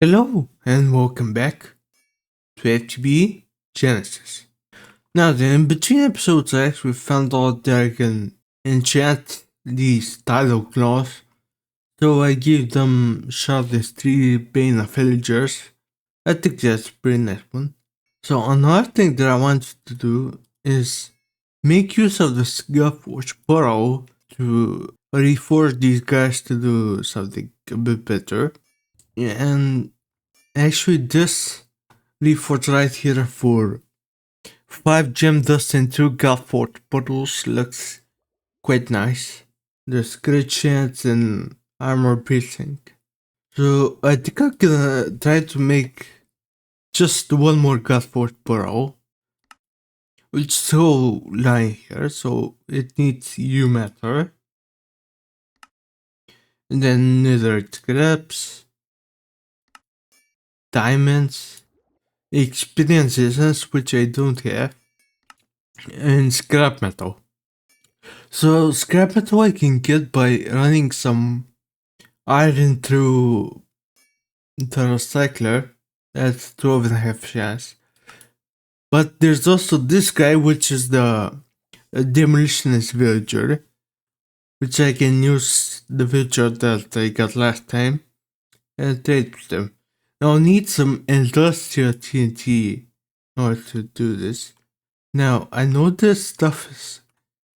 Hello and welcome back to FTB Genesis. Now then, in between episodes I actually found out that I can enchant these Tidal Claws, so I gave them shot as 3 Bane of Villagers. I think that's a pretty nice one. So another thing that I want to do is make use of the Scuffwatch Portal to reforce these guys to do something a bit better. And actually this reforge right here for 5 gem dust and 2 Gulfport portals looks quite nice. There's great chance and armor piercing. So I think I'm gonna try to make just one more Gulfport portal, which is still lying here, so it needs U matter. And then netherite scraps, diamonds, experience essence, which I don't have, and scrap metal. So scrap metal I can get by running some iron through the recycler. That's 12.5 chance. But there's also this guy, which is the demolitionist villager, which I can use the villager that I got last time and trade with them. Now I need some industrial TNT in order to do this. Now I know this stuff is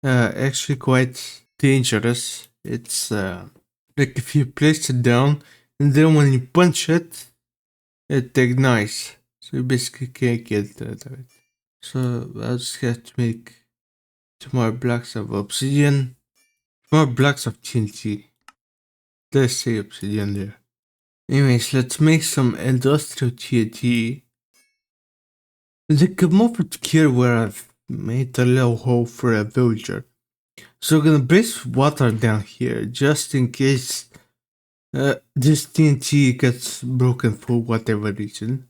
actually quite dangerous. It's like if you place it down and then when you punch it, it ignites. So you basically can't get rid of it. So I'll just have to make 2 more blocks of obsidian, 2 more blocks of TNT. Let's say obsidian there. Anyways, let's make some industrial TNT. Then come over to here where I've made a little hole for a villager. So we're gonna place water down here just in case this TNT gets broken for whatever reason.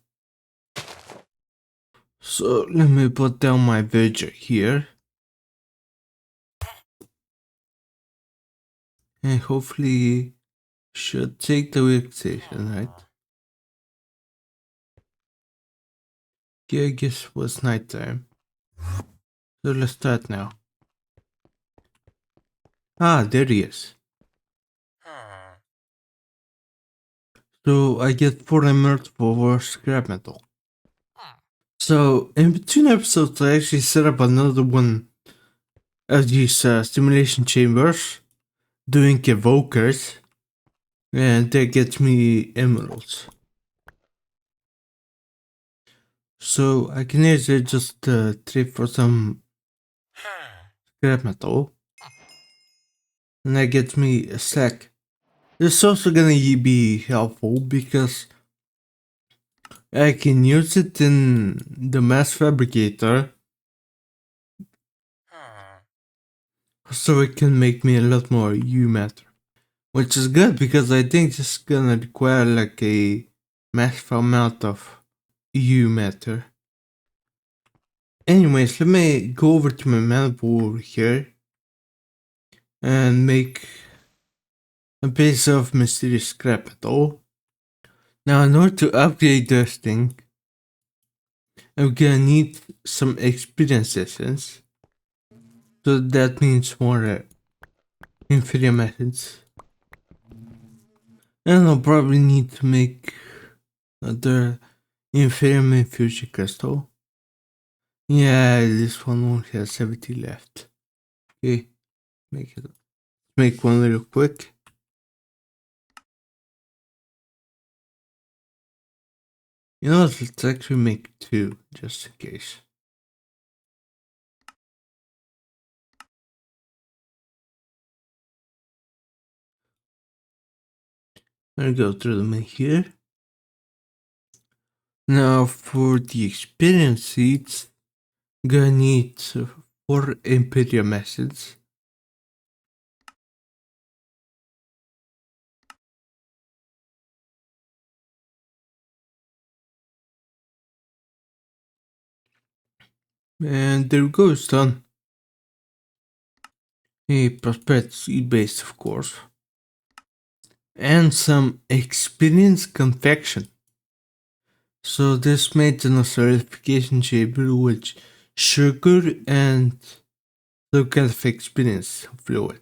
So let me put down my villager here. And hopefully should take the workstation, right? Yeah, I guess it was nighttime. So let's start now. Ah, there he is. So I get 4 emerald for scrap metal. So in between episodes I actually set up another one of these stimulation chambers doing evokers, and that gets me emeralds. So I can either just trade for some scrap metal, and that gets me a stack. This is also gonna be helpful because I can use it in the Mass Fabricator, so it can make me a lot more U matter, which is good because I think this is gonna require like a massive amount of U matter. Anyways, let me go over to my mana pool over here and make a base of mysterious scrap metal. Now in order to upgrade this thing, I'm gonna need some experience essence. So that means more inferior methods. And I'll probably need to make another inferior fusion crystal. Yeah, this one only has 70 left. Okay, make one real quick. You know what, let's actually make 2, just in case. I'll go through them in here. Now for the experience seeds, I'm gonna need 4 Imperium acids. And there we go, it's done. A prosperity seed base, of course. And some experience confection. So this maintenance verification chamber with sugar and some kind of experience fluid.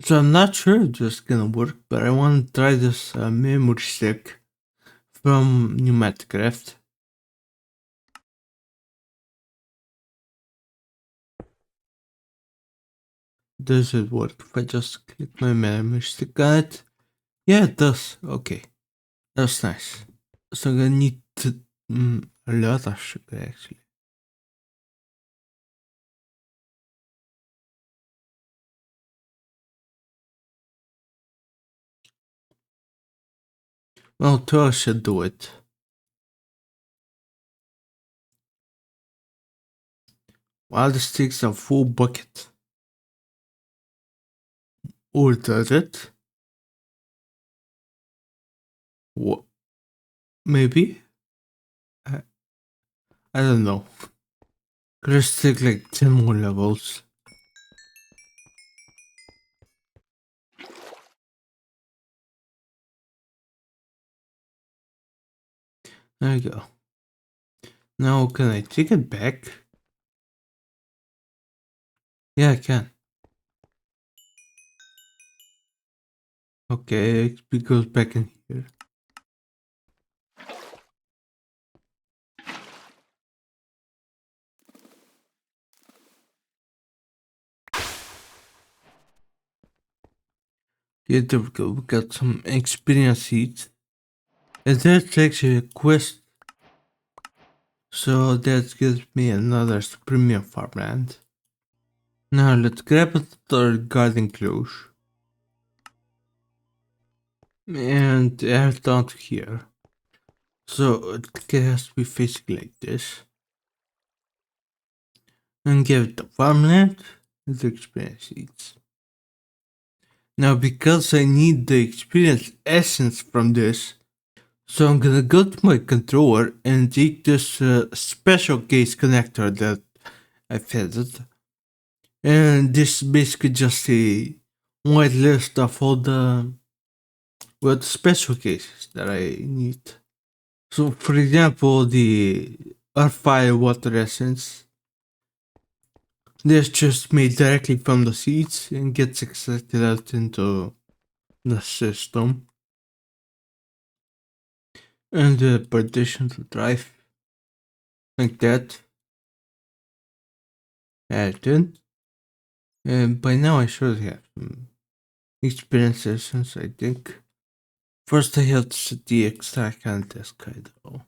So I'm not sure if this is gonna work, but I want to try this memory stick from Pneumaticraft. Does it work if I just click my memory stick on it? Yeah, it does. Okay, that's nice. So I'm gonna need to, a lot of sugar actually. Well, 12 should do it. While this takes a full bucket. Or does it? What? Maybe? I, I don't know. Could just take like 10 more levels. There you go. Now can I take it back? Yeah, I can. Okay, XP goes back in here. Okay, there we go. We got some experience seeds. And that's actually a quest. So that gives me another premium farmland. Now let's grab a third garden close. And add down to here. So it has to be facing like this. And give it the farmland and the experience seeds. Now because I need the experience essence from this, so I'm gonna go to my controller and take this special case connector that I fitted. And this is basically just a white list of all the special cases that I need. So for example, the R5 water essence, this just made directly from the seeds and gets extracted out into the system. And the partition to drive like that. Add in. And by now I should have some experience sessions, I think. First I have to set the extract on this guy though.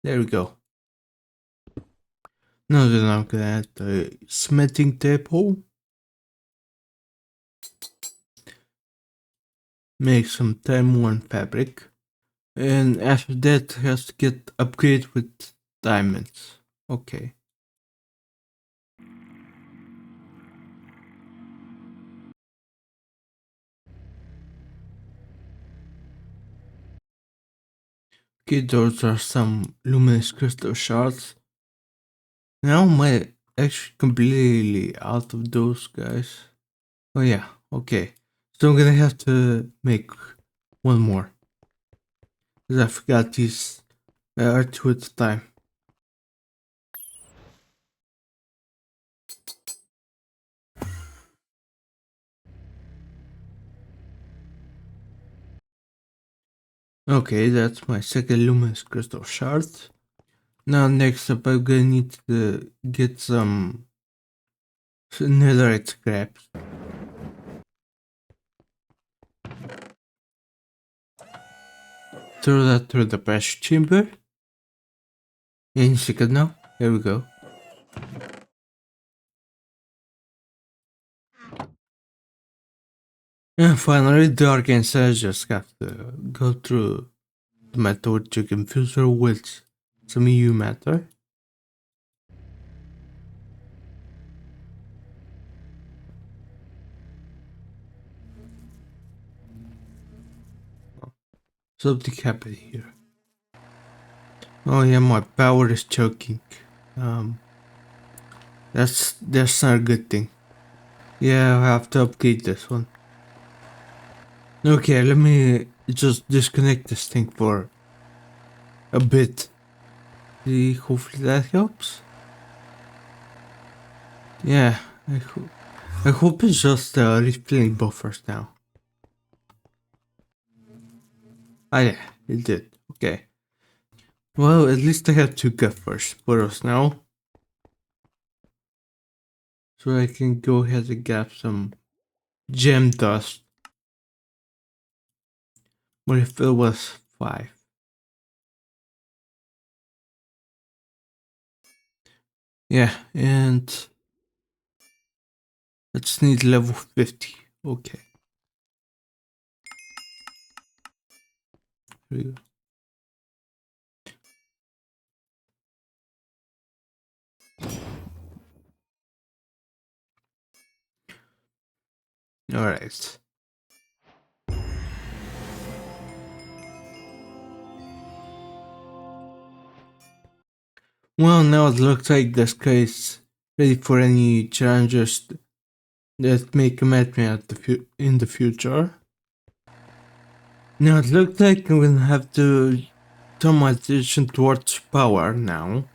There we go. Now then I'm gonna add the smithing table. Make some time-worn fabric. And after that has to get upgraded with diamonds. Okay. Okay, those are some luminous crystal shards. Now am I actually completely out of those guys? Oh yeah, okay. So I'm gonna have to make one more. Because I forgot these are two at a time. Okay, that's my second luminous crystal shard. Now next up I'm gonna need to get some netherite scraps. Throw that through the pressure chamber. And second now. Here we go. And finally, the arcane says just have to go through the method to confuse her with some EU matter. Something happened here. Oh yeah, my power is choking. That's not a good thing. Yeah, I have to upgrade this one. Okay, let me just disconnect this thing for a bit. See, hopefully that helps. Yeah, I hope it's just refilling buffers now. Ah yeah, it did. Okay. Well, at least I have two buffers for us now. So I can go ahead and grab some gem dust. What if it was 5? Yeah, and let's need level 50. Okay. Here we go. Alright. Well, now it looks like this guy is ready for any challenges that may come at me in the future. Now it looks like I'm gonna have to turn my attention towards power now.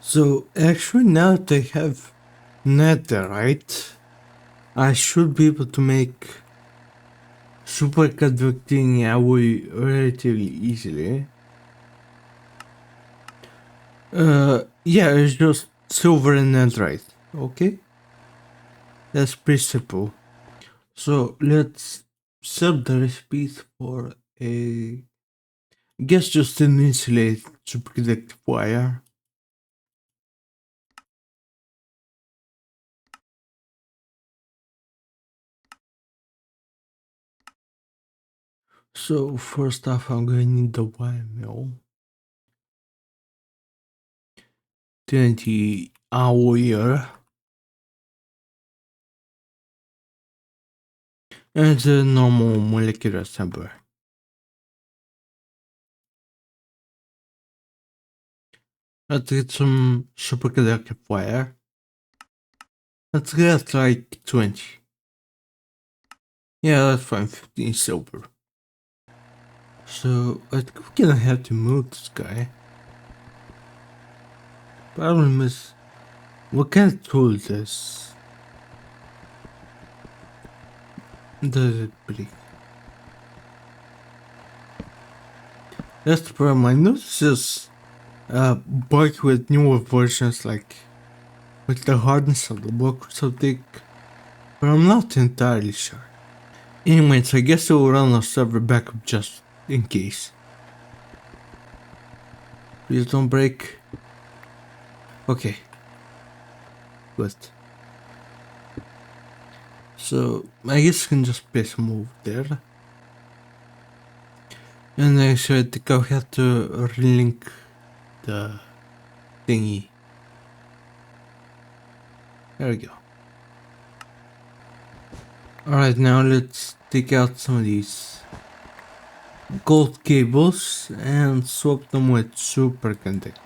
So actually now that I have netherite, I should be able to make superconducting alloy relatively easily. Yeah, it's just silver and netherite, okay? That's pretty simple. So let's set the recipes for a, I guess just an insulated superconductive wire. So first off, I'm going to need the wire mill. Then the alloy and the normal molecular assembler. Let's get some superconductive wire. Let's get like 20. Yeah, that's fine, 15 silver. So I think we're gonna have to move this guy. Problem is, what kind of tool is this? Does it break? That's the problem. I noticed this bug with newer versions, like the hardness of the block or something, but I'm not entirely sure. Anyways, I guess I will run a server backup just in case. Please don't break. Okay. Good. So I guess I can just place a move there. And actually I think I'll have to relink the thingy. There we go. Alright, now let's take out some of these gold cables and swap them with superconductor.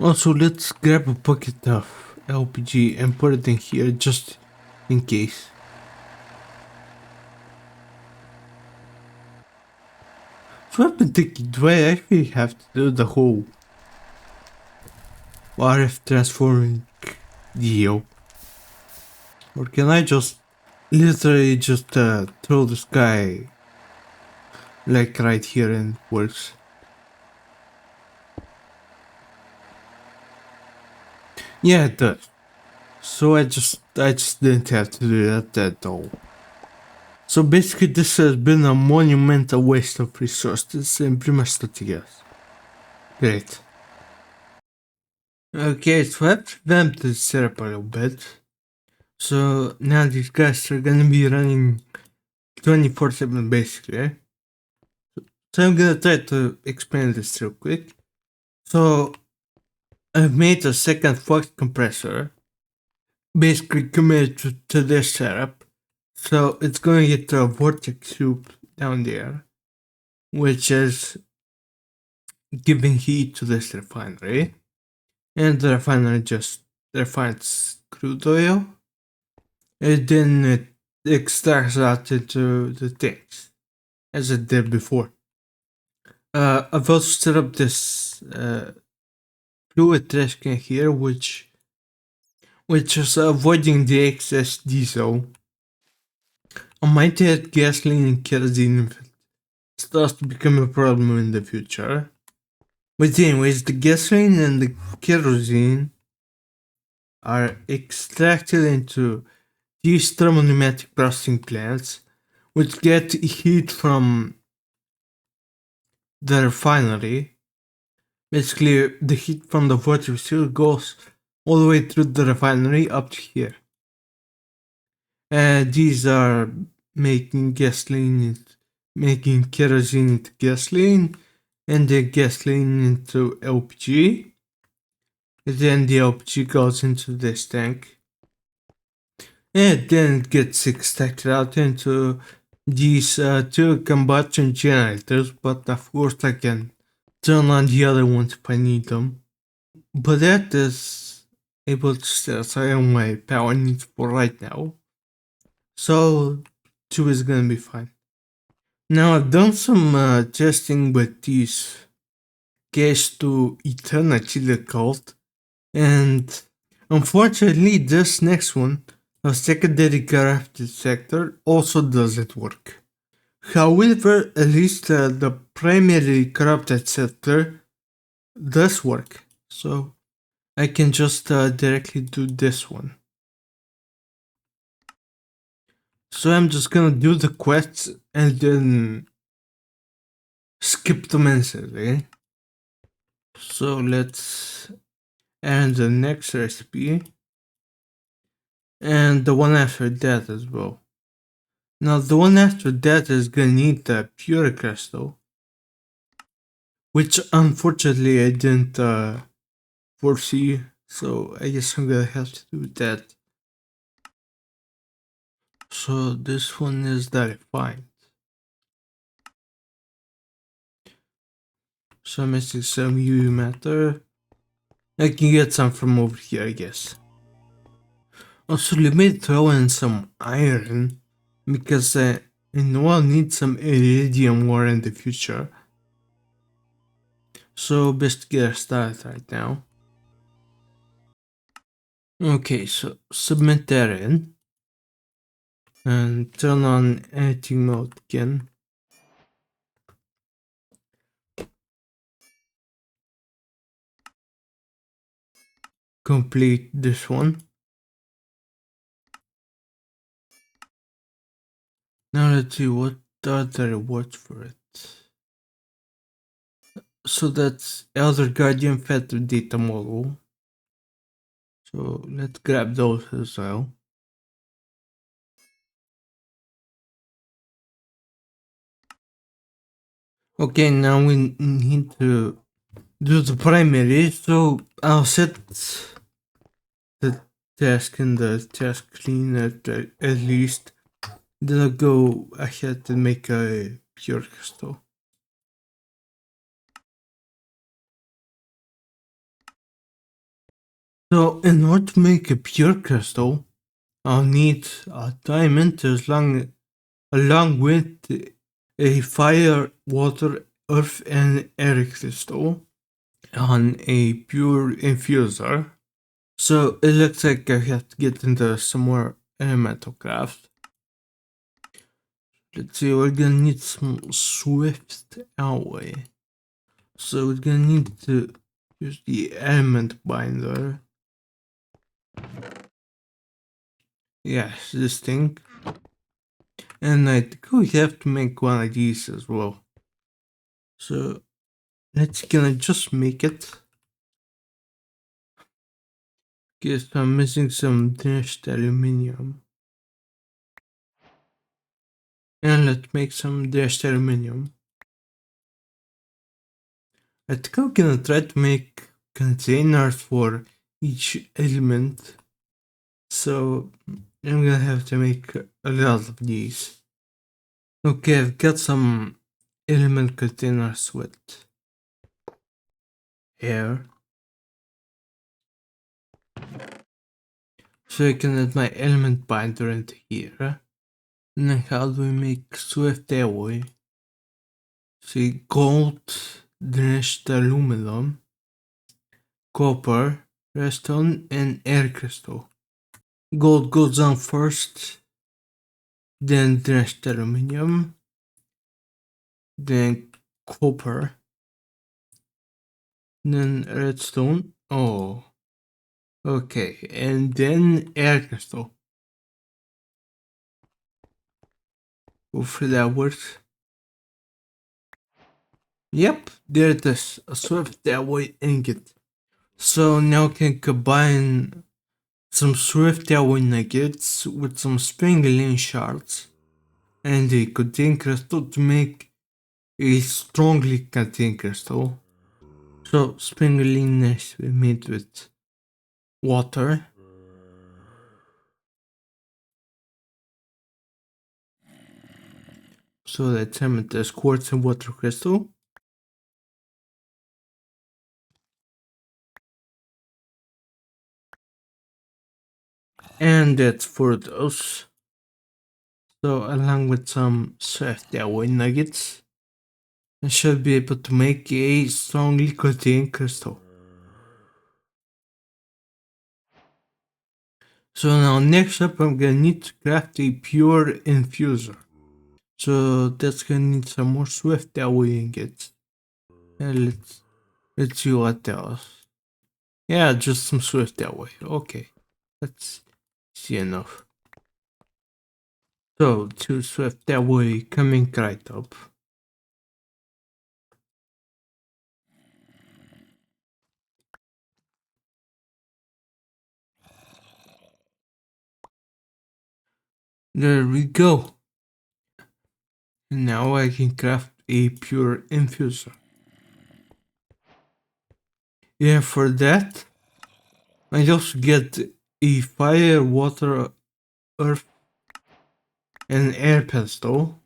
Also, let's grab a bucket of LPG and put it in here just in case. So I've been thinking, do I actually have to do the whole RF transforming deal? Or can I just literally just throw this guy like right here and it works? Yeah, it does. So I just didn't have to do that at all. So basically this has been a monumental waste of resources and pretty much nothing else. Great. Okay, so I've revamped the setup a little bit. So now these guys are gonna be running 24/7 basically. So I'm gonna try to explain this real quick. So I've made a second flux compressor basically committed to this setup. So it's going to get a vortex loop down there, which is giving heat to this refinery. And the refinery just refines crude oil, and then it extracts that into the tanks, as it did before. I've also set up this fluid trash can here, which is avoiding the excess diesel. I might add gasoline and kerosene if it starts to become a problem in the future. But anyways, the gasoline and the kerosene are extracted into these thermopneumatic processing plants, which get heat from the refinery. Basically, the heat from the water still goes all the way through the refinery up to here. These are making gasoline, making kerosene into gasoline, and the gasoline into LPG. And then the LPG goes into this tank. And then it gets extracted out into these two combustion generators, but of course I can turn on the other ones if I need them. But that is able to satisfy all my power needs for right now. So 2 is gonna be fine. Now I've done some testing with these cache to eternity they're called, and unfortunately this next one, a secondary crafted sector, also doesn't work. However, at least the primary corrupted sector does work, so I can just directly do this one. So I'm just gonna do the quests and then skip them instantly. So let's add the next recipe and the one after that as well. Now the one after that is gonna need the pure crystal, which unfortunately I didn't foresee, so I guess I'm gonna have to do that. So this one is the refined. So I'm missing some UV matter. I can get some from over here, I guess. Also, let me throw in some iron, because I know I'll need some iridium ore in the future. So best get started right now. Okay, so submit that in. And turn on editing mode again. Complete this one. Now let's see what are the rewards for it. So that's Elder Guardian Feather data model. So let's grab those as well. Okay, now we need to do the primary, so I'll set the task in the task screen at least. Then I'll go ahead and make a pure crystal. So in order to make a pure crystal, I'll need a diamond along with a fire, water, earth, and air crystal on a pure infuser. So it looks like I have to get into some more elemental craft. Let's see, we're gonna need some swift alloy. So we're gonna need to use the element binder. Yes, this thing. And I think we have to make one of these as well. So let's gonna just make it. Guess I'm missing some dashed aluminium. And let's make some dashed aluminium. I think I'm gonna try to make containers for each element. So I'm gonna have to make a lot of these. Okay, I've got some element containers with air. So I can add my element binder into here. And then how do we make swift alloy? See, gold, drenched aluminum, copper, redstone, and air crystal. Gold goes on first, then drenched aluminum, then copper, then redstone. Oh, okay, and then air crystal. Hopefully that works. Yep, there it is, a swift alloy ingot. So now I can combine some swift alloy nuggets with some springling shards and a contained crystal to make a strongly contained crystal. So springling is made with water. So let's emit this quartz and water crystal. And that's for those. So along with some swift alloy nuggets, I should be able to make a strongly contained crystal. So now next up I'm gonna need to craft a pure infuser. So that's gonna need some more swift alloy ingots. And let's see what else. Yeah, just some swift alloy. Okay. That's easy enough. So 2 swift alloy coming right up. There we go. Now I can craft a pure infuser. Yeah, for that, I also get a fire, water, earth, and air pedestal,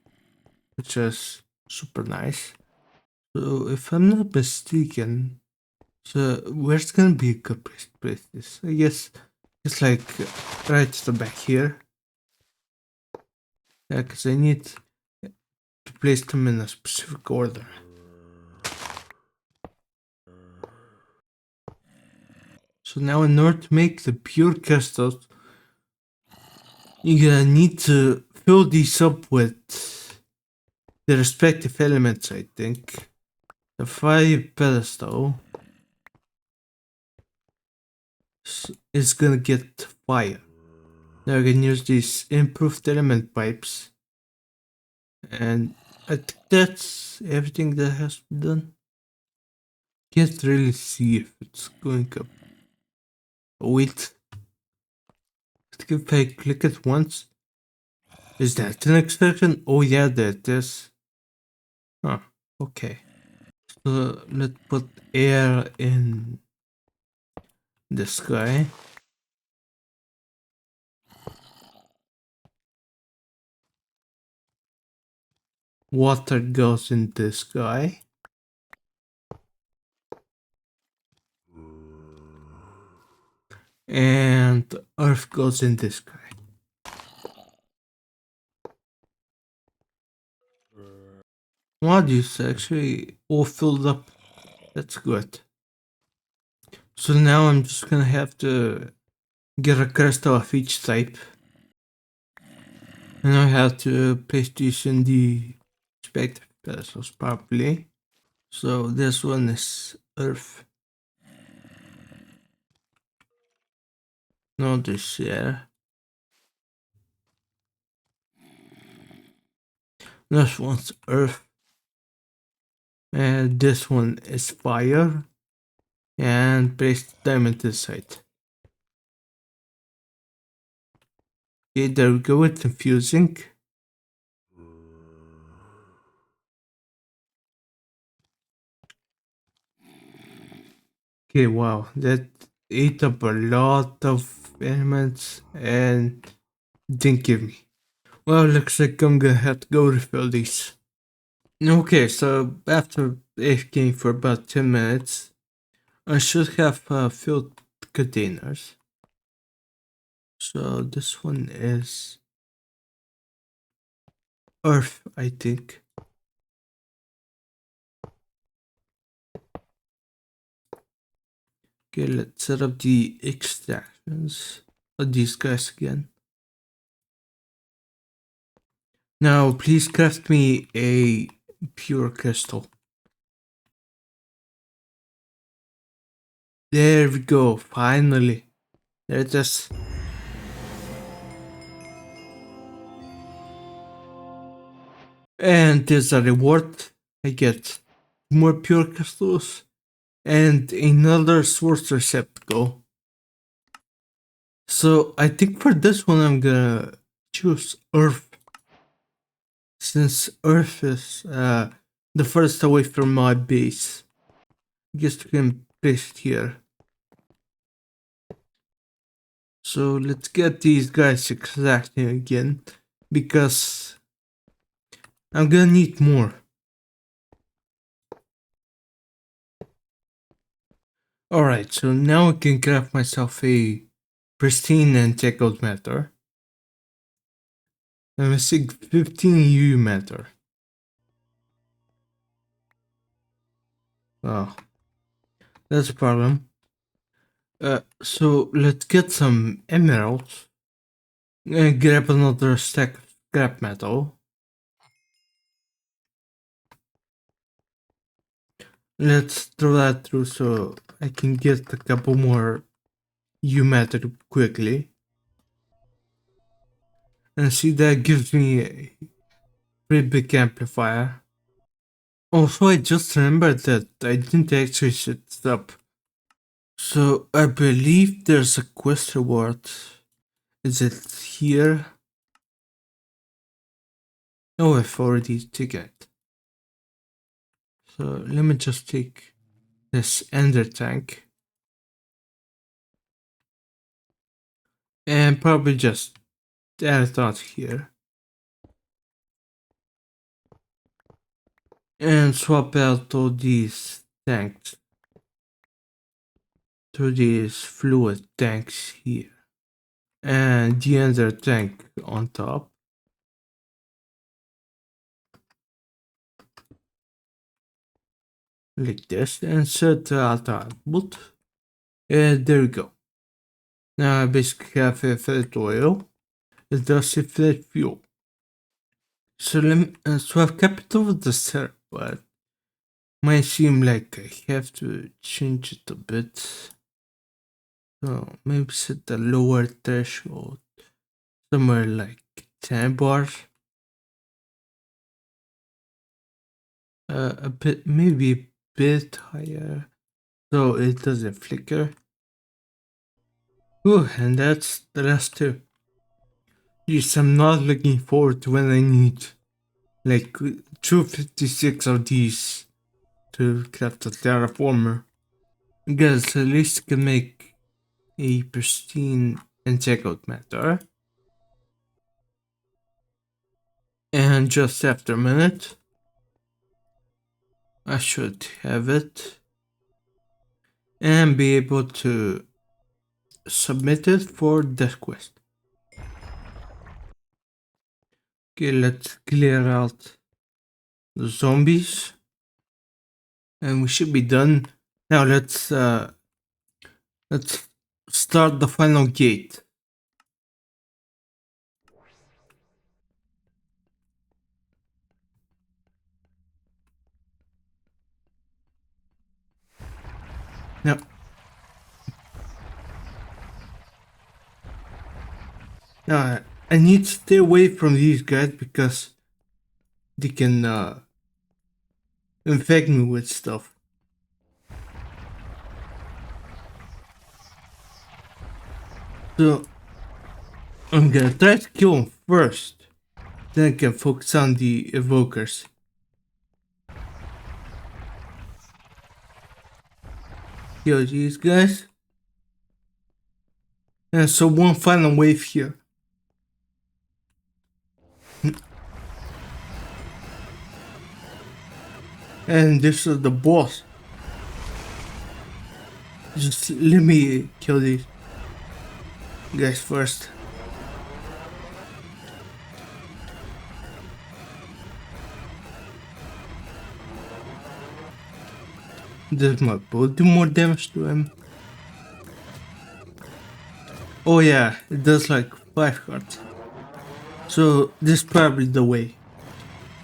which is super nice. So if I'm not mistaken, so where's gonna be a good place to place this? I guess it's like right at the back here. Yeah, because I need to place them in a specific order. So now in order to make the pure crystals, you're gonna need to fill these up with the respective elements, I think. The fire pedestal is gonna get fire. Now I can use these improved element pipes. And I think that's everything that has to be done. Can't really see if it's going up. Oh, wait. If I click it once, is that an extraction? Oh yeah, that is. Huh, okay. So let's put air in the sky. Water goes in the sky. And earth goes in the sky. Wow, this actually all filled up. That's good. So now I'm just gonna have to get a crystal of each type. And I have to place these in the respective pedestals properly. So this one is earth. No, this air. This one's earth. And this one is fire. And place them into the site. Okay, there we go, it's confusing. Okay, wow, that ate up a lot of elements and didn't give me. Well, looks like I'm gonna have to go refill these. Okay, so after AFKing for about 10 minutes, I should have filled containers. So this one is Earth, I think. Okay, let's set up the extractions of these guys again. Now, please craft me a pure crystal. There we go, finally. There it is. And there's a reward. I get more pure crystals and another source receptacle. So I think for this one I'm gonna choose Earth, since Earth is the first away from my base. I guess we can place it here. So let's get these guys extracting again, because I'm gonna need more. Alright, so now I can craft myself a pristine and tickled matter. I'm missing 15 U matter. Oh, that's a problem. So let's get some emeralds and grab another stack of scrap metal. Let's throw that through so I can get a couple more U matter quickly. And see, that gives me a pretty big amplifier. Also, I just remembered that I didn't actually set it up. So I believe there's a quest reward. Is it here? Oh, I've already taken it. So let me just take this ender tank. And probably just add it out here. And swap out all these tanks to these fluid tanks here. And the ender tank on top. Like this, and set the auto output. And there we go. Now I basically have infinite oil. It does infinite fuel. So so I've kept it over the server, but might seem like I have to change it a bit. So maybe set the lower threshold somewhere like 10 bars. A bit, maybe a bit higher, so it doesn't flicker. Ooh, and that's the last two. Yes, I'm not looking forward to when I need like 256 of these to craft a Terraformer. Because at least I can make a pristine and checkout matter. And just after a minute, I should have it and be able to submit it for that quest. Okay, let's clear out the zombies and we should be done. Now let's start the final gate. Now I need to stay away from these guys because they can infect me with stuff. So I'm gonna try to kill them first, then I can focus on the evokers. Kill these guys. And so one final wave here. And this is the boss. Just let me kill these. guys first. Does my bow do more damage to him? Oh yeah, it does like 5 cards. So this is probably the way.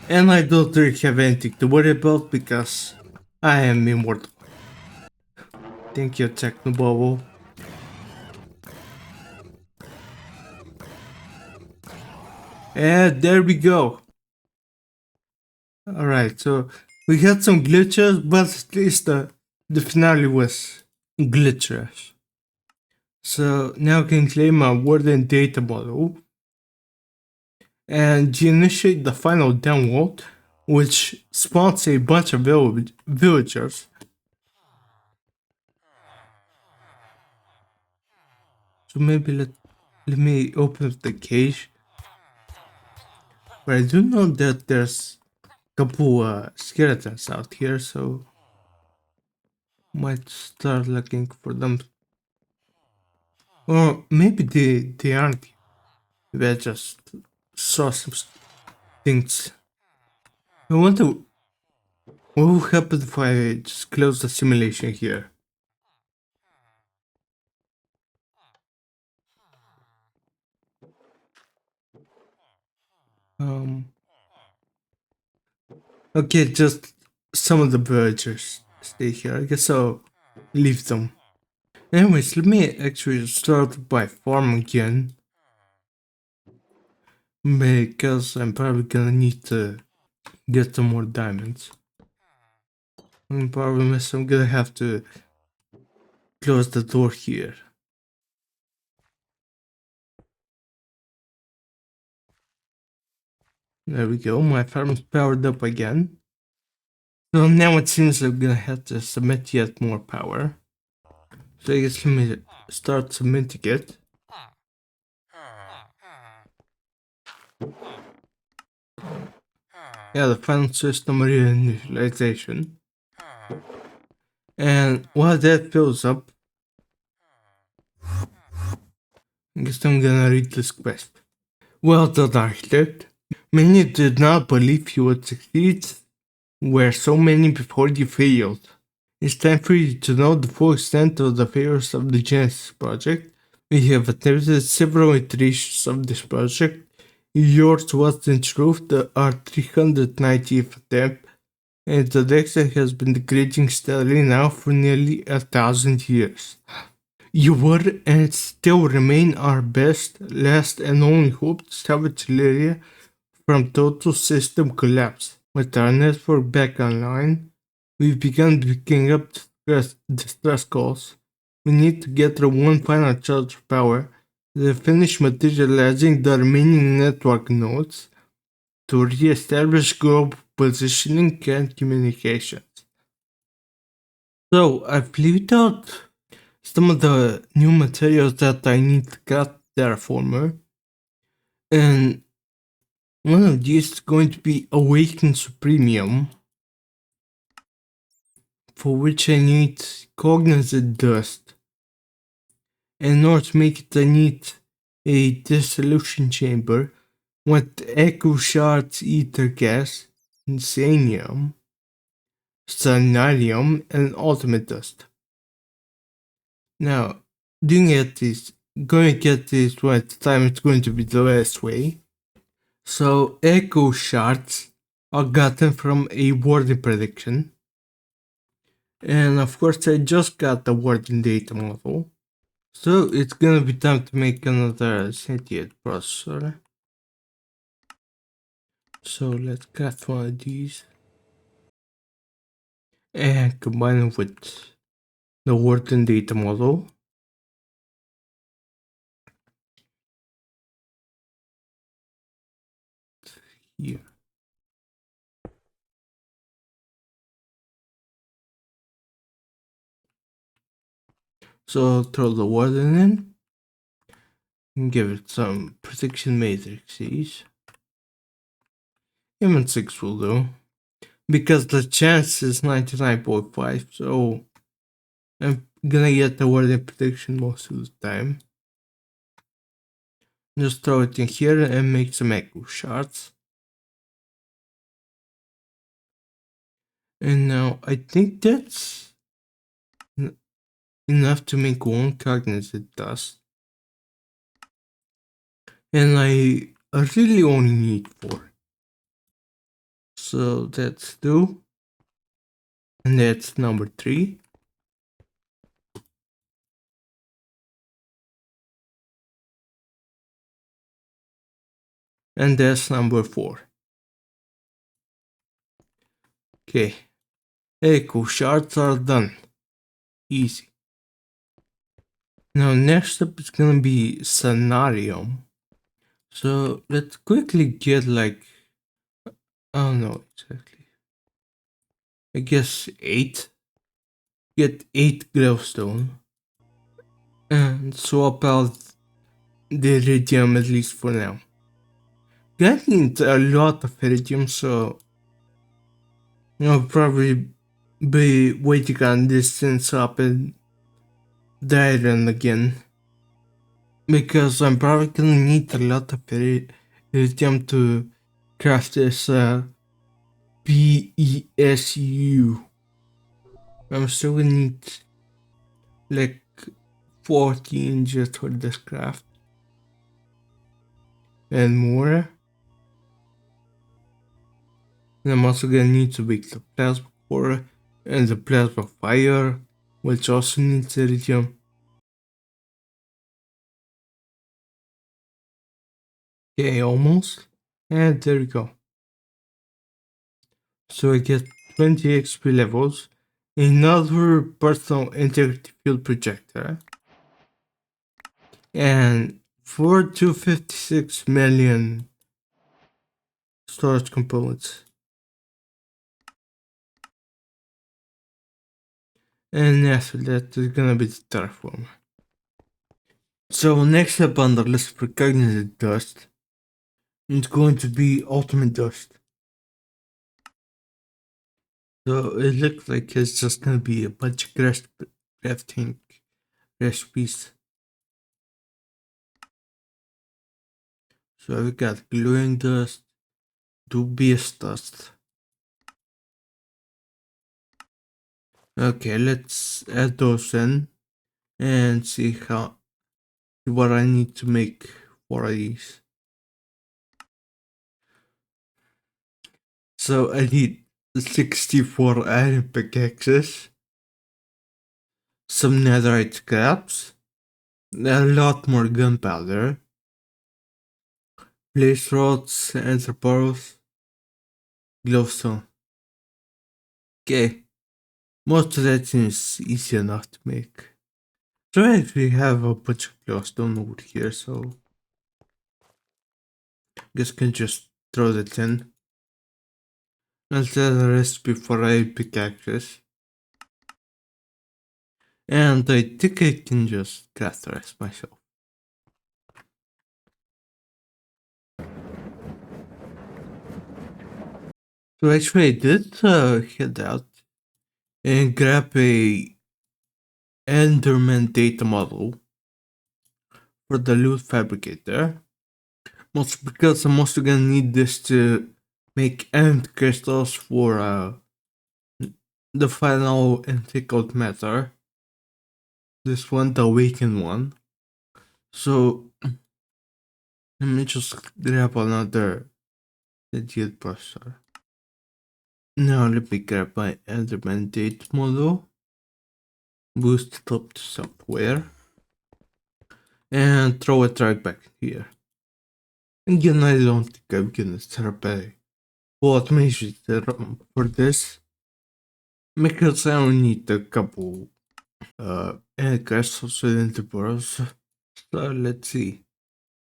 And I don't really have anything to worry about because I am immortal. Thank you, Technobubble. And there we go. Alright, so we had some glitches, but at least the finale was glitchless. So now I can claim my warden data model and initiate the final download, which spawns a bunch of villagers. So maybe let me open up the cage. But I do know that there's a couple skeletons out here, so might start looking for them. Or maybe they aren't. Maybe I just saw some things. I wonder what will happen if I just close the simulation here. Okay, just some of the villagers stay here. I guess I'll leave them. Anyways, let me actually start by farm again. Because I'm probably gonna need to get some more diamonds. The problem is I'm gonna have to close the door here. There we go, my farm is powered up again. So now it seems I'm gonna have to submit yet more power. So I guess let me start submitting it. Yeah, the final system reinitialization. And while that fills up, I guess I'm gonna read this quest. Well done, Architect. Many did not believe you would succeed, where so many before you failed. It's time for you to know the full extent of the failures of the Genesis project. We have attempted several iterations of this project. Yours was in truth our 390th attempt, and the Dexa has been degrading steadily now for nearly 1,000 years. You were and still remain our best, last, and only hope to salvage Lyria from total system collapse. With our network back online, we've begun picking up distress calls. We need to get through one final charge of power, then finish materializing the remaining network nodes to re-establish global positioning and communications. So, I've leaved out some of the new materials that I need to cut Terraformer, and one of these is going to be Awaken Supremium, for which I need cognizant dust. In order to make it, I need a dissolution chamber with echo shards, ether gas, insanium, sanarium, and ultimate dust. Now, going to get this one at a time, it's going to be the best way. So, echo shards are gotten from a wording prediction. And of course, I just got the wording data model. So, it's gonna be time to make another sentient processor. So, let's craft one of these. And combine it with the wording data model. Here. So throw the warden in and give it some prediction matrices. Even 6 will do. Because the chance is 99.5, so I'm gonna get the warden prediction most of the time. Just throw it in here and make some echo shards. And now I think that's enough to make one cognizant dust. And I really only need 4. So that's 2. And that's number 3. And that's number 4. Okay. Echo shards are done. Easy. Now next up is gonna be scenario. So let's quickly get like, I don't know exactly. I guess 8. Get 8 glowstone. And swap out the iridium at least for now. I need a lot of iridium, so I'll probably be waiting on distance up and the iron again. Because I'm probably gonna need a lot of iridium to craft this BESU. I'm still gonna need like 14 just for this craft. And more. And I'm also gonna need to make the plasma core and the plasma fire, which also needs iridium. Okay, almost. And there we go. So I get 20 XP levels, another personal integrity field projector, and 456 million storage components. And after that is gonna be the Terraformer. So next up on the list for cognitive dust is going to be ultimate dust. So it looks like it's just gonna be a bunch of crafting recipes. So we got glowing dust, dubious dust. Okay, let's add those in and see what I need to make for these. So I need 64 iron pickaxes, some netherite scraps, a lot more gunpowder, blaze rods, anthroporos, glowstone. Okay, most of that seems easy enough to make. So I actually have a bunch of glowstone over here, so I guess I can just throw that in. I'll set a recipe for 8 pickaxes. And I think I can just craft the rest myself. So actually I did head out and grab a Enderman data model for the loot fabricator. Most because I'm also gonna need this to make end crystals for the final entangled matter. This one, the awakened one. So let me just grab another legit processor. Now let me grab my Enderman data model, boost it up to software, and throw it right back here. Again, I don't think I'm gonna set up a full automation setup for this, because I only need a couple crystals within the burrows. So let's see.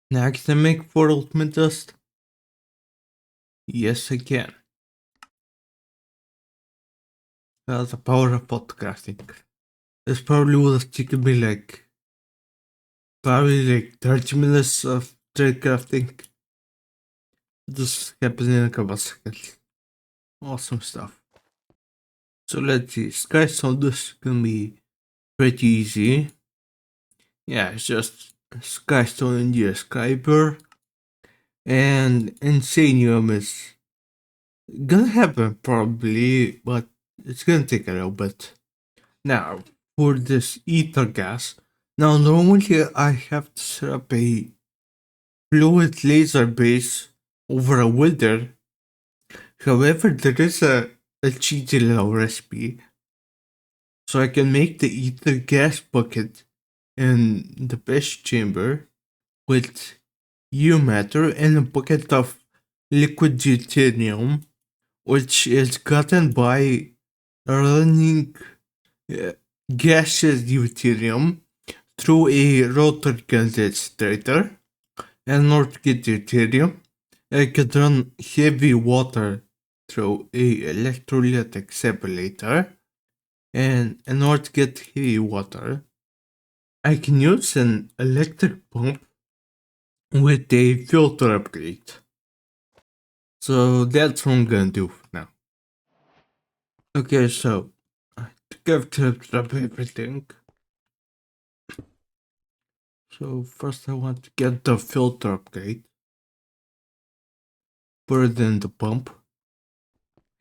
Now can I make 4 ultimate dust? Yes, I can. That's the power of podcasting. This probably would have taken me like probably like 30 minutes of trade crafting. This happened in a couple seconds. Awesome stuff. So let's see. Sky Sound is gonna be pretty easy. Yeah, it's just Skystone in the Skyber, and Insanium is gonna happen probably, but it's gonna take a little bit. Now, for this ether gas, now normally I have to set up a fluid laser base over a wither. However, there is a cheaty little recipe, so I can make the ether gas bucket in the best chamber with matter and a bucket of liquid deuterium, which is gotten by running uh, gaseous deuterium through a rotor condensator. And in order to get deuterium, I could run heavy water through a electrolytic separator. And in order to get heavy water, I can use an electric pump with a filter upgrade. So that's what I'm gonna do for now. Okay, so I think I've tipped up everything. So first I want to get the filter upgrade. Put it in the pump.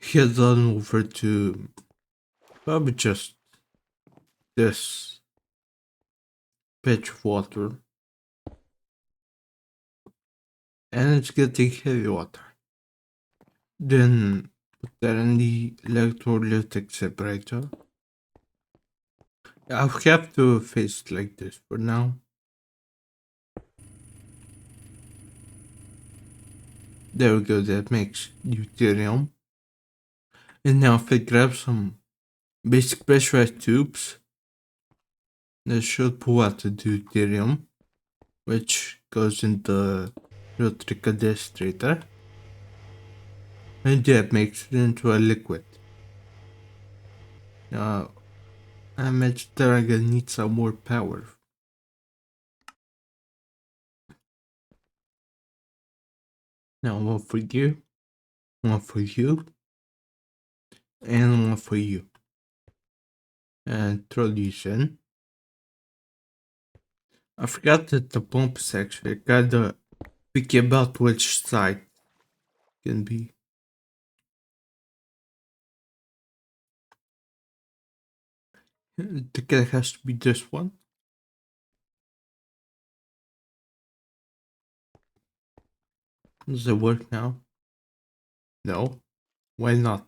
Head on over to probably just this patch of water. And it's getting heavy water. Then put that in the electrolytic separator. I'll have to face it like this for now. There we go, that makes deuterium. And now if I grab some basic pressurized tubes, that should pull out the deuterium, which goes in the rotary condensator. And that makes it into a liquid. Now, I imagine that I'm gonna need some more power. Now, one for you, one for you, and one for you. And throw these in. I forgot that the pump is actually kinda picky about which side can be. The cat has to be this one. Does it work now? No. Why not?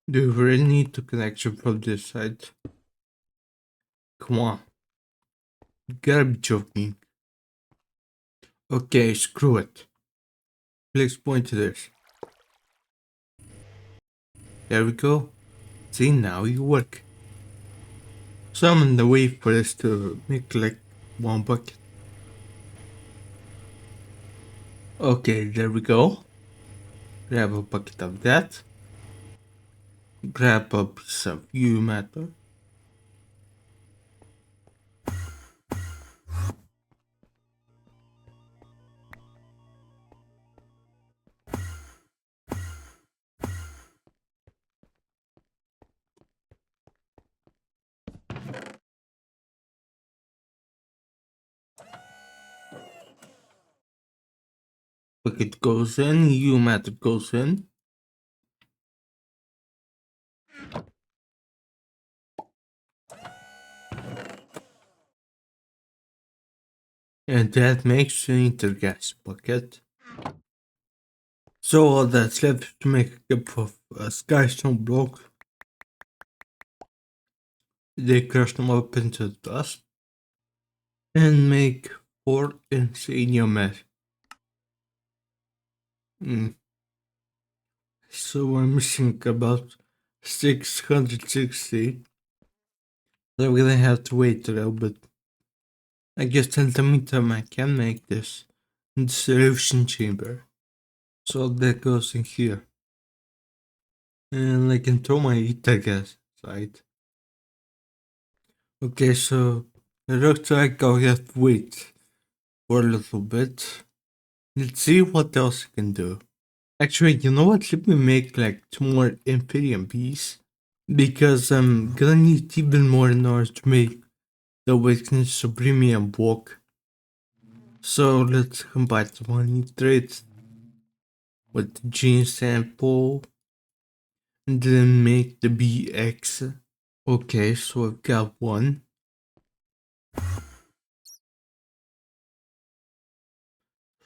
Do you really need the connection from this side? Come on. You gotta be joking. Okay, screw it. Let's point to this. There we go. See, now you work. So I'm in the way for this to make like one bucket. Okay, there we go. Grab a bucket of that. Grab a piece of matter. Bucket goes in, matter goes in. And that makes the intergas bucket. So all that's left is to make a cup of skystone blocks. They crush them up into the dust and make 4 insanium mesh. So we're missing about 660. So we're gonna have to wait a little bit. I guess in the meantime I can make this in the solution chamber. So that goes in here. And I can throw my ether gas inside. Okay, so it looks like I'll have to wait for a little bit. Let's see what else I can do. Actually, you know what? Let me make like 2 more Imperium bees. Because I'm gonna need even more in order to make the weakness of premium block. So let's combine the money traits with the gene sample and then make the BX. Okay, so I've got one.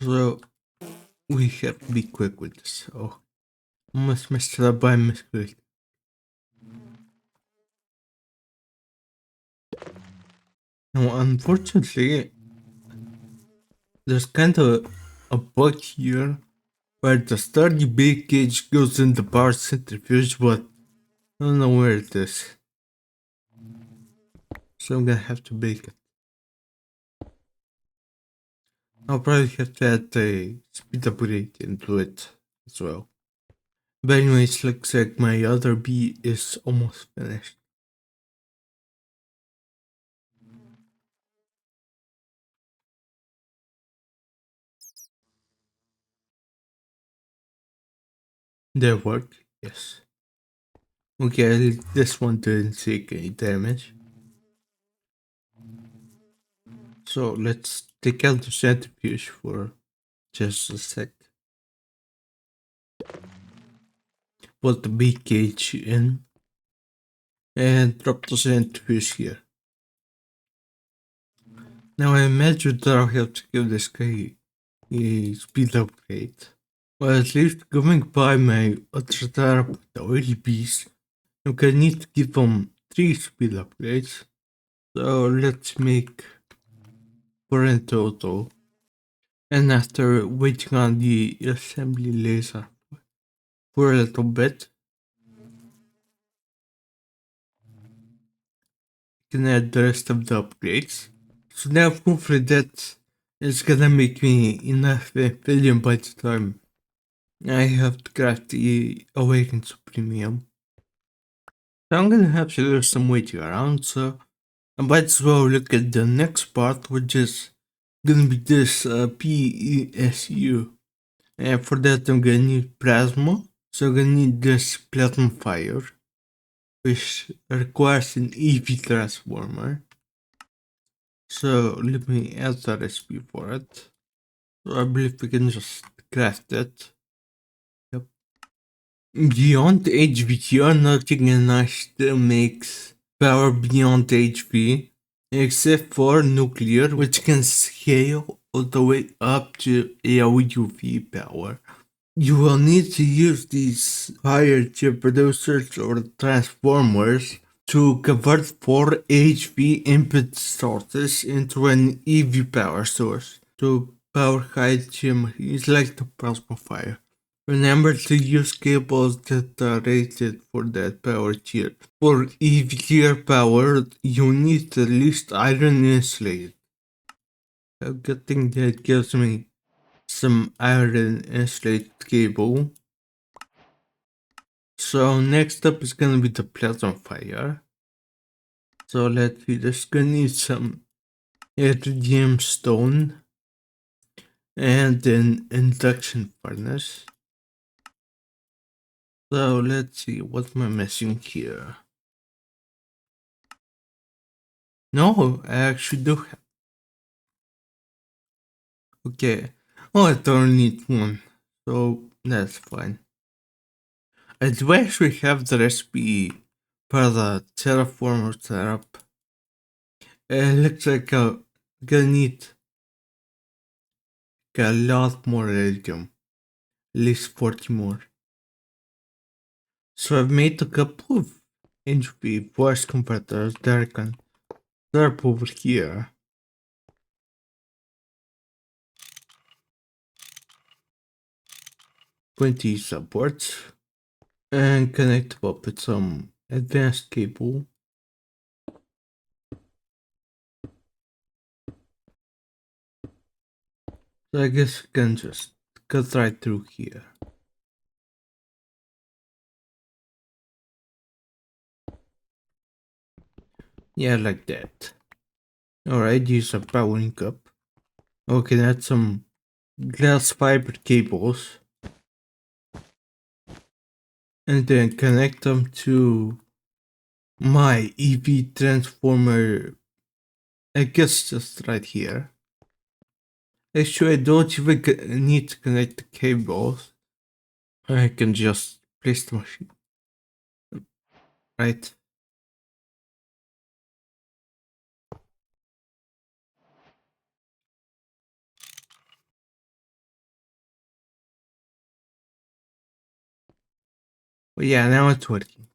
So we have to be quick with this. Oh, almost messed it up by mistake. Now, unfortunately, there's kind of a bug here where the sturdy big cage goes in the power centrifuge, but I don't know where it is. So I'm gonna have to bake it. I'll probably have to add a speed upgrade into it as well. But anyways, looks like my other bee is almost finished. That worked, yes. Okay, this one didn't take any damage. So let's take out the centrifuge for just a sec. Put the bee cage in and drop the centrifuge here. Now I imagine that I'll have to give this guy a speed upgrade. Well, at least going by my other setup, the oily beast, I'm gonna need to give them 3 speed upgrades. So let's make 4 in total. And after waiting on the assembly laser for a little bit, can add the rest of the upgrades. So now hopefully that is gonna make me enough billion by the time I have to craft the Awakened Supremium. So I'm gonna have to do some waiting around, so I might as well look at the next part, which is gonna be this PESU. And for that I'm gonna need plasma, so I'm gonna need this plasma fire, which requires an EV transformer. So let me add the recipe for it. So I believe we can just craft it. Yep. Beyond HV, nothing nice that makes power beyond HV, except for nuclear, which can scale all the way up to AOUV power. You will need to use these fire chip producers or transformers to convert 4 HV input sources into an EV power source to power high-tier machines like the plasma fire. Remember to use cables that are rated for that power tier. For EV tier power, you need at least iron insulated. A good thing that gives me some iron insulated cable. So next up is gonna be the plasma fire. So let's see, there's gonna need some iridium stone and an induction furnace. So let's see, what am I missing here? No, I actually do have. Okay. Oh, I don't need one. So that's fine. I do actually have the recipe for the Terraformer setup. It looks like I'm gonna need a lot more iridium. At least 40 more. So I've made a couple of HP voice converters that I can set over here. 20 supports and connect them up with some advanced cable. So I guess we can just cut right through here. Yeah, like that. Alright, use a powering up. Okay, that's some glass fiber cables. And then connect them to my EV transformer I guess just right here. Actually, I don't even need to connect the cables. I can just place the machine. Right? Well, yeah, now it's working.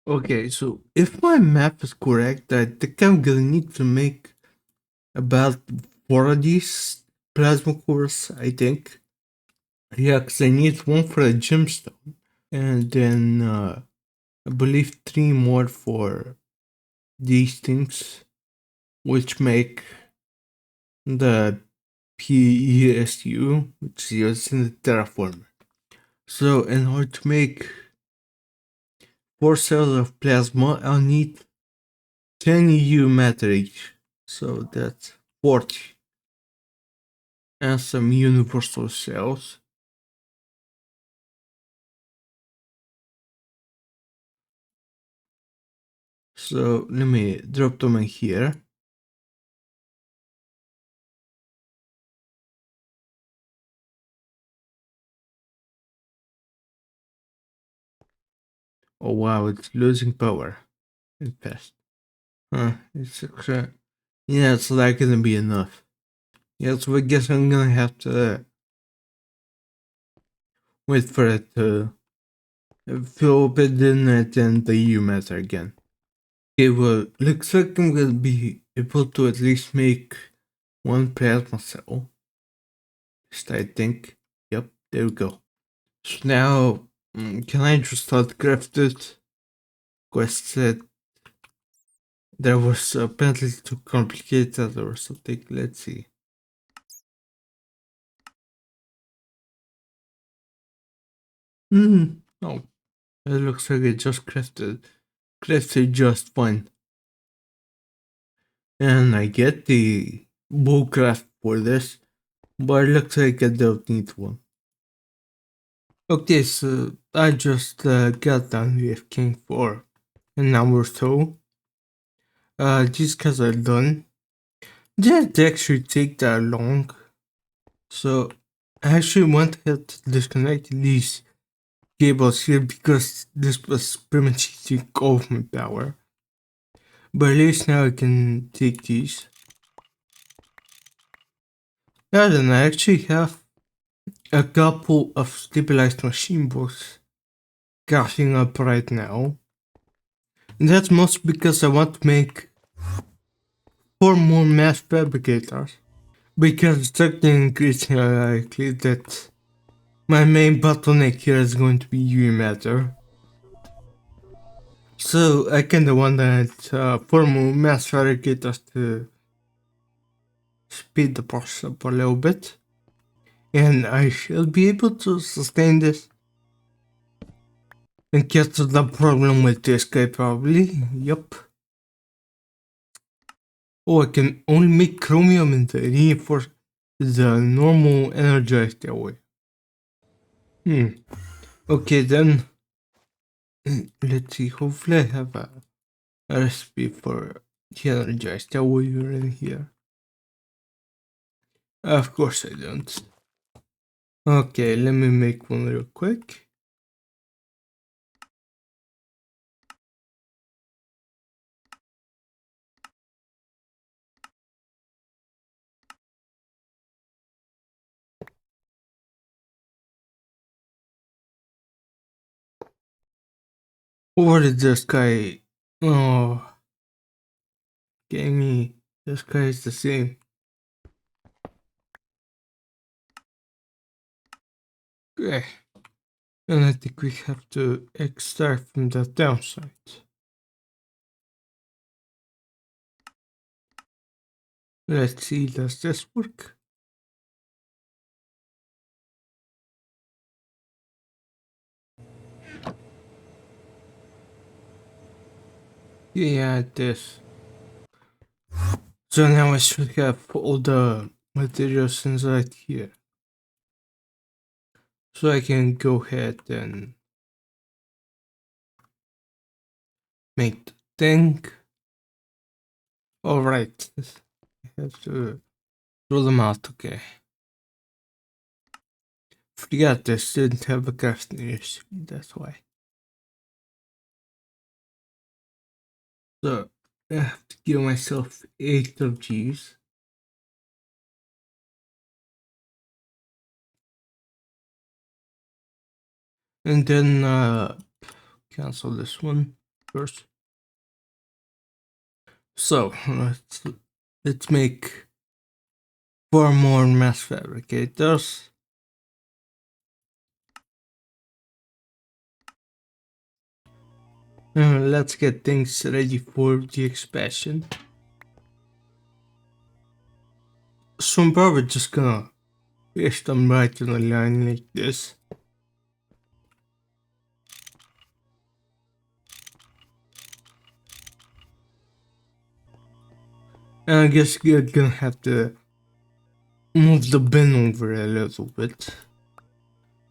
Okay, so if my map is correct, I think I'm gonna need to make about 4 of these plasma cores, I think. Yeah, because I need one for a gemstone. And then I believe 3 more for these things, which make the PESU, which is used in the Terraformer. So in order to make 4 cells of plasma, I'll need 10 EU matter each. So that's 40. And some universal cells. So let me drop them in here. Oh wow, it's losing power. It's fast. Huh, it's yeah, it's not gonna be enough. Yeah, so I guess I'm gonna have to wait for it to fill up it in it and the EU matter again. Okay, well, looks like I'm gonna be able to at least make one plasma cell. Just I think. Yep, there we go. So now, can I just start craft it? Quest said there was apparently too complicated or something. Let's see. Oh, it looks like it just crafted just fine. And I get the bullcraft for this, but it looks like I don't need one. Okay, so I just got done with King 4 an hour or so. These guys are done. Didn't actually take that long. So I actually went ahead to disconnect these cables here because this was pretty much taking all of my power. But at least now I can take these. Yeah, then I actually have a couple of stabilized machine boards crafting up right now. And that's mostly because I want to make 4 more mass fabricators. Because it's certainly increasingly likely that my main bottleneck here is going to be UE matter. So I kinda want that 4 more mass fabricators to speed the process up a little bit. And I shall be able to sustain this. And get to the problem with this guy probably. Yup. Oh, I can only make chromium and reinforce the normal energized alloy. Okay then. Let's see, hopefully I have a recipe for the energized alloy in here. Of course I don't. Okay, let me make one real quick. Or did this guy... Oh... Gave me... This guy is the same. Okay. And I think we have to extract from the downside. Let's see, does this work? Yeah, this. So now I should have all the materials inside here. So I can go ahead and make the tank. Alright. I have to throw them out, okay. Forgot this didn't have a crafting recipe, that's why. So, I have to give myself 8 of these. And then, cancel this one first. So, let's make 4 more Mass Fabricators. Let's get things ready for the expansion. So I'm probably just gonna paste them right in a line like this. And I guess you're gonna have to move the bin over a little bit.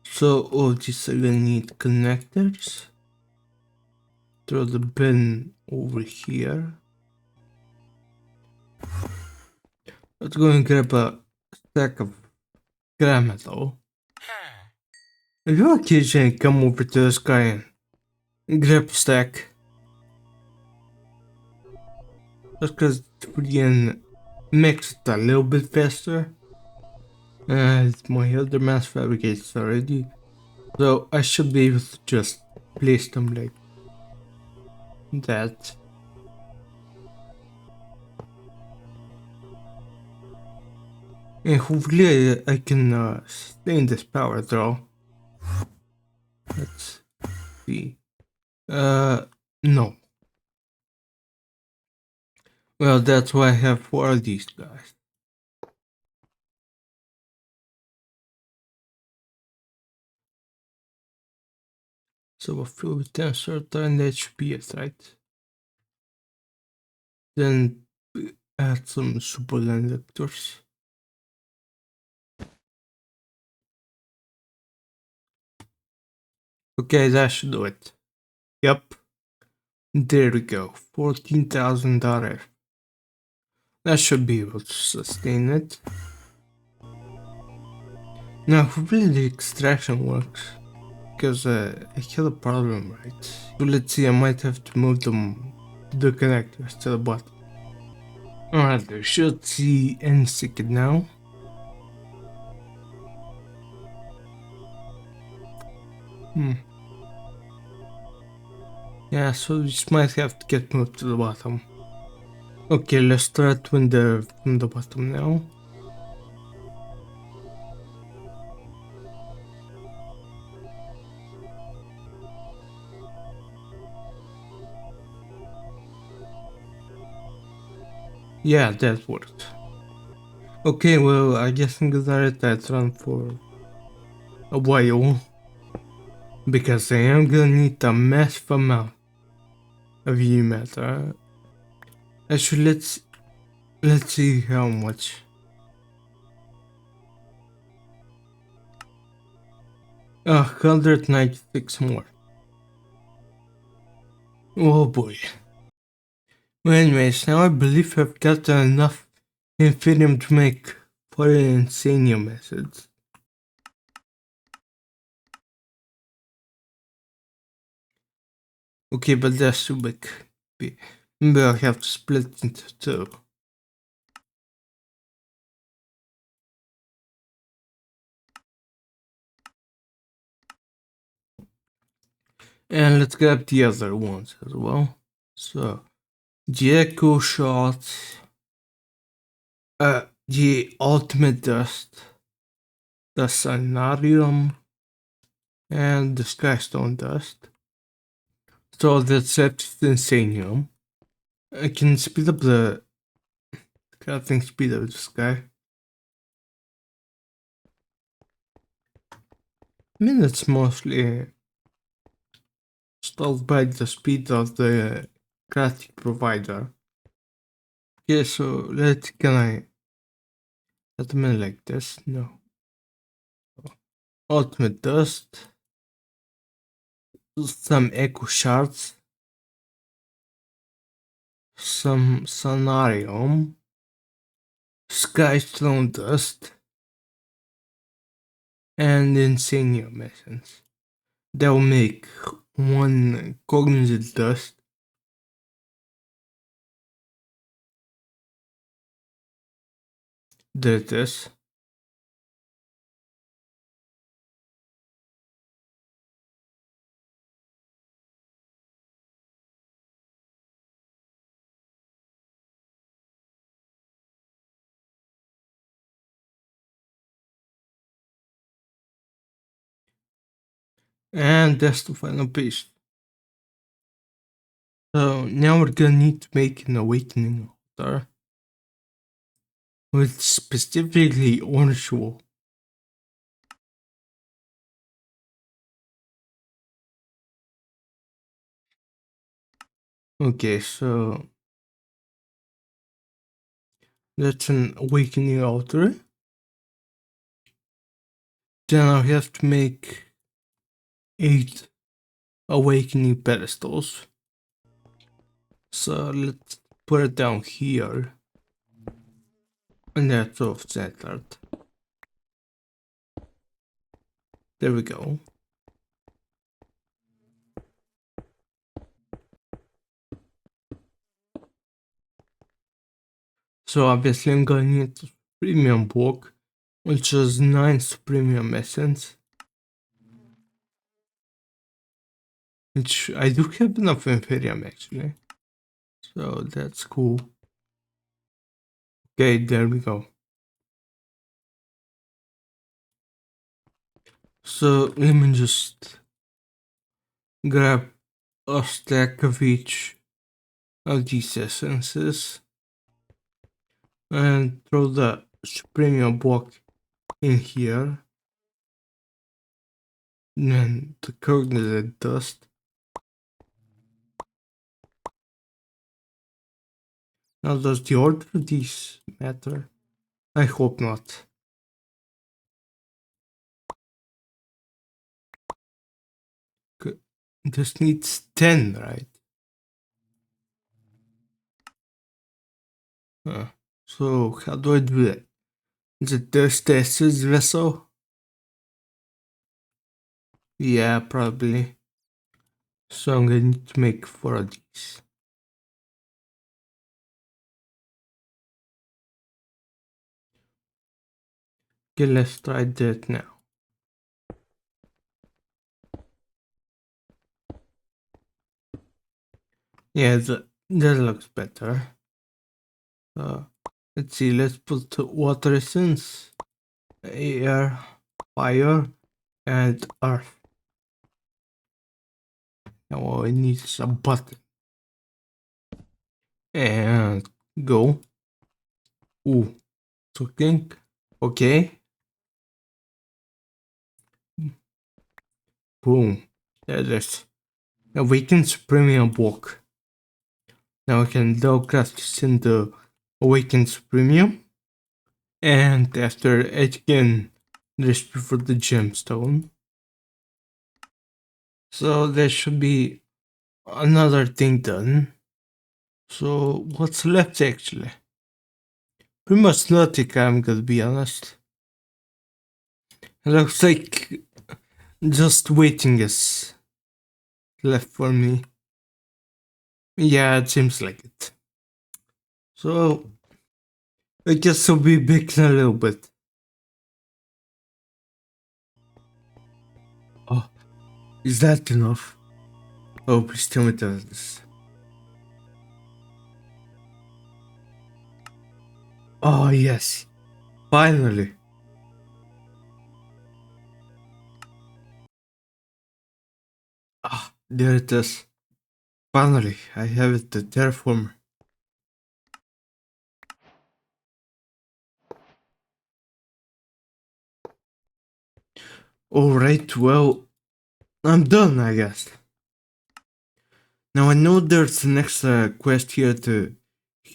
So all these are gonna need connectors. Throw the bin over here. Let's go and grab a stack of scrap metal. If you occasionally come over to this guy and grab a stack, just cause it's freaking makes it a little bit faster. My other mass fabricators already, so I should be able to just place them like that. And hopefully I can sustain this power draw. Let's see. No. Well, that's why I have 4 of these guys. So a fuel tensor, and that should be it, right? Then add some super inductors. Okay, that should do it. Yep. There we go. $14,000. That should be able to sustain it. Now, hopefully the extraction works. Because I had a problem, right? So let's see, I might have to move the connectors to the bottom. Alright, I should see any second now. Yeah, so this might have to get moved to the bottom. Okay, let's start from the bottom now. Yeah, that worked. Okay, well, I guess I'm gonna let that run for a while. Because I am gonna need a massive amount of matter. Actually, let's see how much. 196 more. Oh boy. Well, anyways, now I believe I've got enough Infinium to make 4 Insanium methods. Okay, but that's too big. Maybe I'll have to split it into 2. And let's grab the other ones as well. So, the Echo Shots, the Ultimate Dust, the Sanarium, and the Skystone Dust. So that's Insanium. I can speed up the crafting speed of this guy. I mean, it's mostly stalled by the speed of the crafting provider. Okay, so can I let them in like this? No. Ultimate Dust, some Echo Shards, some Sonarium, Skystone Dust, and Insanium Essence. That will make one Cognizant Dust. There it is. And that's the final piece. So now we're gonna need to make an awakening altar with specifically orange wool. Okay, so that's an awakening altar. Then I have to make 8 awakening pedestals. So let's put it down here. And that's off centered. There we go. So obviously I'm gonna need premium book, which is 9 premium essence. Which I do have enough Imperium actually. So that's cool. Okay, there we go. So let me just grab a stack of each of these essences and throw the premium block in here. And then the cognizant dust. Now does the order of these matter? I hope not. This needs 10, right? So how do I do that? Is it this essence vessel? Yeah, probably. So I'm gonna need to make 4 of these. Okay, let's try that now. Yeah, that looks better. Let's see, let's put water essence, air, fire, and earth. Now I need some button. And go. Ooh, cooking. Okay. Boom. There it is. Awakens premium book. Now I can double cast this into Awakens premium. And after it can restore for the gemstone. So there should be another thing done. So what's left actually? Pretty much nothing, I'm gonna be honest. It looks like just waiting is left for me. Yeah, it seems like it. So I guess I'll be back in a little bit. Oh, is that enough? Oh, please tell me that this. Oh yes, finally. Ah, there it is. Finally, I have it, the Terraformer. Alright, well, I'm done, I guess. Now I know there's an extra quest here to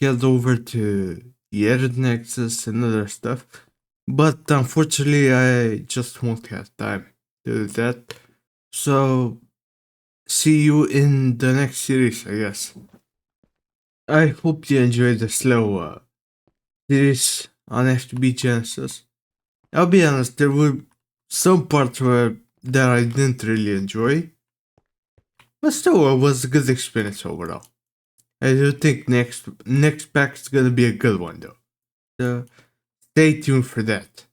head over to the Edit Nexus and other stuff, but unfortunately I just won't have time to do that. So, see you in the next series, I guess. I hope you enjoyed the slow series on FTB Genesis. I'll be honest, there were some parts that I didn't really enjoy, but still, it was a good experience overall. I do think next pack is gonna be a good one though. So stay tuned for that.